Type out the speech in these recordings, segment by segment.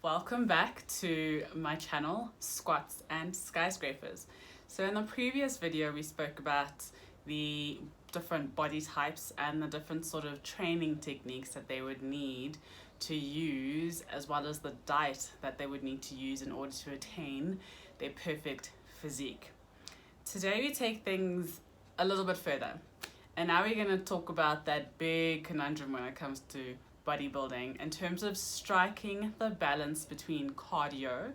Welcome back to my channel, Squats and Skyscrapers. So in the previous video we spoke about the different body types and the different sort of training techniques that they would need to use, as well as the diet that they would need to use in order to attain their perfect physique. Today we take things a little bit further, and now we're going to talk about that big conundrum when it comes to bodybuilding in terms of striking the balance between cardio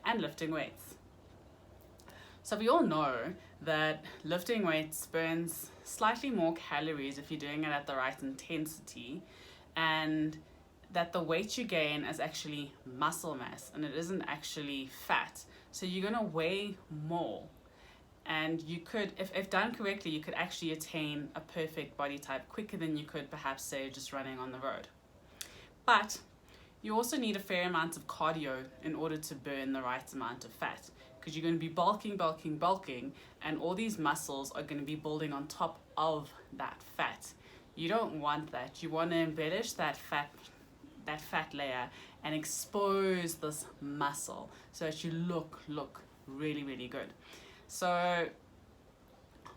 and lifting weights. So we all know that lifting weights burns slightly more calories if you're doing it at the right intensity, and that the weight you gain is actually muscle mass and it isn't actually fat. So you're going to weigh more. And you could, if done correctly, you could actually attain a perfect body type quicker than you could perhaps say just running on the road. But you also need a fair amount of cardio in order to burn the right amount of fat, because you're going to be bulking, and all these muscles are going to be building on top of that fat. You don't want that. You want to embellish that fat layer and expose this muscle so that you look really, really good. So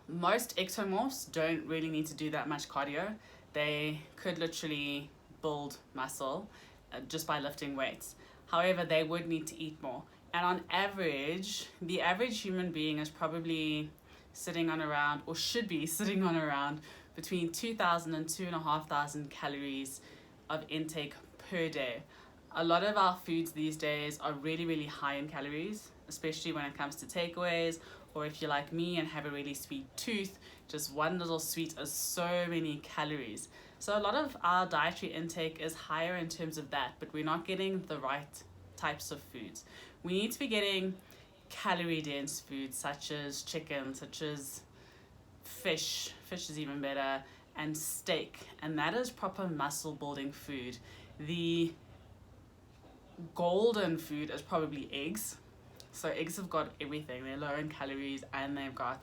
most ectomorphs don't really need to do that much cardio. They could literally build muscle just by lifting weights. However, they would need to eat more. And on average, the average human being is probably sitting on around, or should be sitting on around, between 2,000 and 2,500 calories of intake per day. A lot of our foods these days are really, really high in calories, especially when it comes to takeaways, or if you're like me and have a really sweet tooth, just one little sweet is so many calories. So a lot of our dietary intake is higher in terms of that, but we're not getting the right types of foods. We need to be getting calorie dense foods such as chicken, such as fish is even better, and steak, and that is proper muscle building food. The golden food is probably eggs. So eggs have got everything. They're low in calories and they've got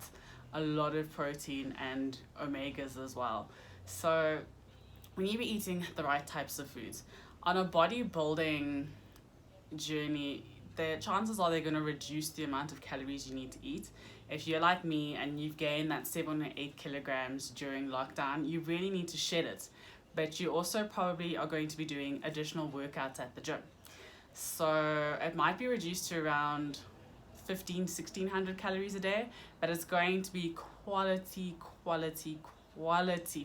a lot of protein and omegas as well. So we need to be eating the right types of foods. On a bodybuilding journey, the chances are they're going to reduce the amount of calories you need to eat. If you're like me and you've gained that 7 or 8 kilograms during lockdown, you really need to shed it. But you also probably are going to be doing additional workouts at the gym. So it might be reduced to around 1,600 calories a day, but it's going to be quality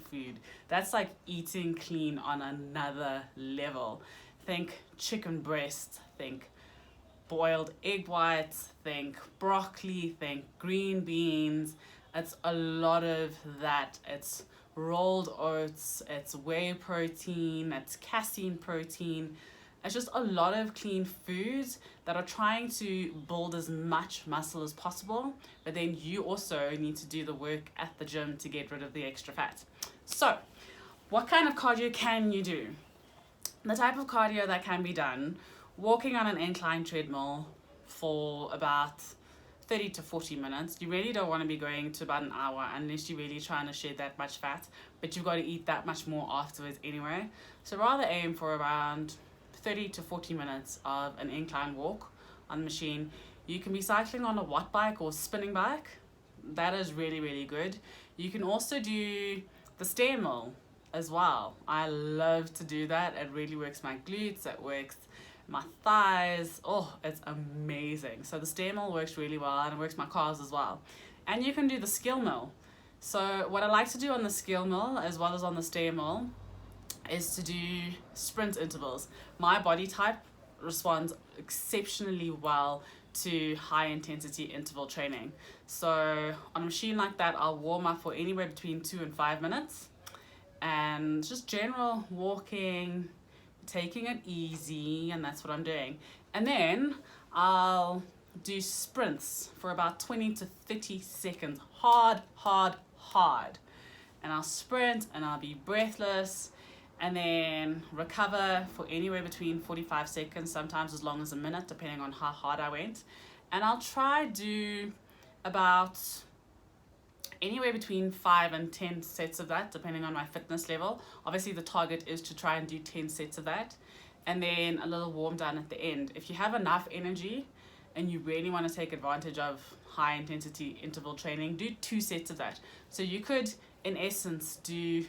food. That's like eating clean on another level. Think chicken breast, think boiled egg whites, think broccoli, think green beans. It's a lot of that. It's rolled oats, it's whey protein, it's casein protein. It's just a lot of clean foods that are trying to build as much muscle as possible, but then you also need to do the work at the gym to get rid of the extra fat. So, what kind of cardio can you do? The type of cardio that can be done: walking on an incline treadmill for about 30 to 40 minutes. You really don't want to be going to about an hour unless you're really trying to shed that much fat, but you've got to eat that much more afterwards anyway. So rather aim for around 30 to 40 minutes of an incline walk on the machine. You can be cycling on a watt bike or spinning bike. That is really, really good. You can also do the stair mill as well. I love to do that. It really works my glutes, it works my thighs. Oh, it's amazing. So the stair mill works really well, and it works my calves as well. And you can do the skill mill. So what I like to do on the skill mill as well as on the stair mill is to do sprint intervals. My body type responds exceptionally well to high intensity interval training. So on a machine like that, I'll warm up for anywhere between 2 and 5 minutes, and just general walking, taking it easy, and that's what I'm doing. And then I'll do sprints for about 20 to 30 seconds, hard, and I'll sprint and I'll be breathless, and then recover for anywhere between 45 seconds, sometimes as long as a minute, depending on how hard I went. And I'll try do about anywhere between 5 and 10 sets of that, depending on my fitness level. Obviously the target is to try and do 10 sets of that. and then a little warm down at the end. If you have enough energy and you really want to take advantage of high intensity interval training, do 2 sets of that. So you could, in essence, do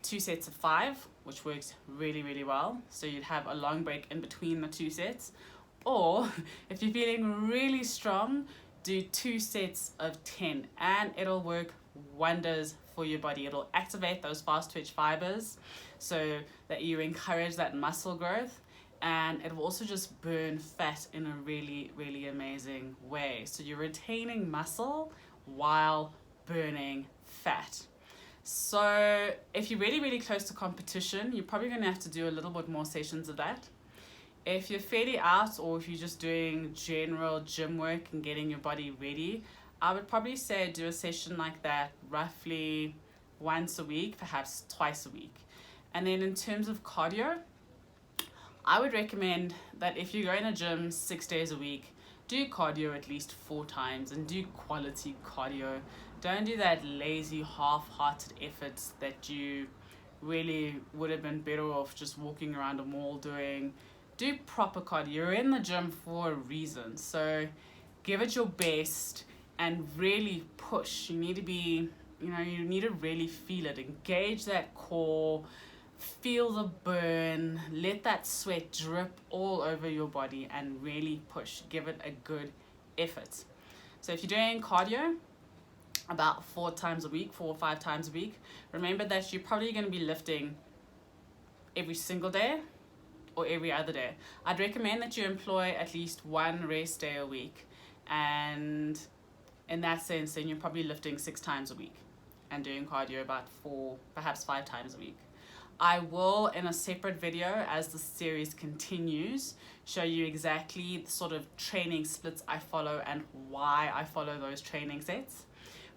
2 sets of 5, which works really, really well. So you'd have a long break in between the 2 sets. Or if you're feeling really strong, do 2 sets of 10, and it'll work wonders for your body. It'll activate those fast twitch fibers so that you encourage that muscle growth, and it will also just burn fat in a really, really amazing way. So you're retaining muscle while burning fat. So if you're really, really close to competition, you're probably going to have to do a little bit more sessions of that. If you're fairly out, or if you're just doing general gym work and getting your body ready, I would probably say do a session like that roughly once a week, perhaps twice a week. And then in terms of cardio, I would recommend that if you go in a gym 6 days a week, do cardio at least 4 times and do quality cardio. Don't do that lazy half-hearted efforts that you really would have been better off just walking around a mall doing. Do proper cardio. You're in the gym for a reason, so give it your best and really push. You need to be, you need to really feel it. Engage that core, feel the burn, let that sweat drip all over your body and really push. Give it a good effort. So if you're doing cardio about 4 times a week, 4 or 5 times a week, remember that you're probably going to be lifting every single day or every other day. I'd recommend that you employ at least 1 rest day a week, and in that sense then you're probably lifting 6 times a week and doing cardio about 4, perhaps 5 times a week. I will, in a separate video as the series continues, show you exactly the sort of training splits I follow and why I follow those training sets.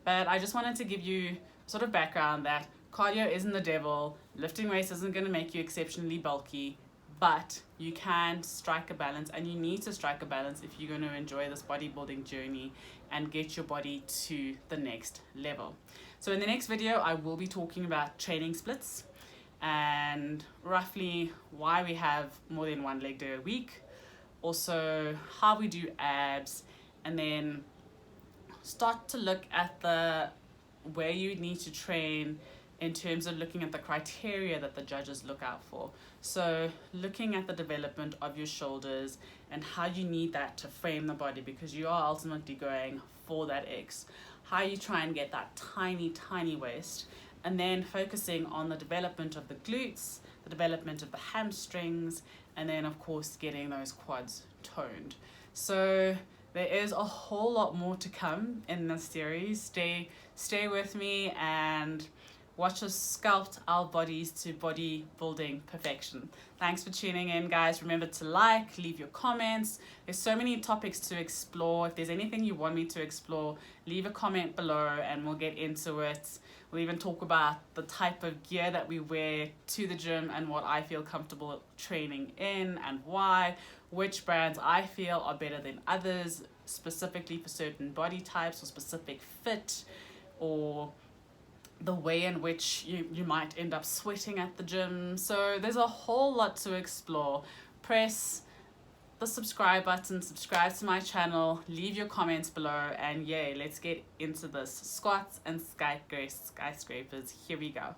But I just wanted to give you sort of background that cardio isn't the devil, lifting weights isn't going to make you exceptionally bulky, but you can strike a balance, and you need to strike a balance if you're going to enjoy this bodybuilding journey and get your body to the next level. So in the next video, I will be talking about training splits and roughly why we have more than 1 leg day a week, also how we do abs, and then start to look at the where you need to train in terms of looking at the criteria that the judges look out for. So looking at the development of your shoulders and how you need that to frame the body, because you are ultimately going for that X. How you try and get that tiny, tiny waist, and then focusing on the development of the glutes, the development of the hamstrings, and then of course getting those quads toned. So there is a whole lot more to come in this series. Stay with me and watch us sculpt our bodies to bodybuilding perfection. Thanks for tuning in, guys. Remember to like, leave your comments. There's so many topics to explore. If there's anything you want me to explore, leave a comment below and we'll get into it. We'll even talk about the type of gear that we wear to the gym and what I feel comfortable training in and why, which brands I feel are better than others, specifically for certain body types or specific fit, or the way in which you might end up sweating at the gym. So there's a whole lot to explore. Press the subscribe button, subscribe to my channel, leave your comments below, and yay, let's get into this. Squats and skyscrapers, here we go.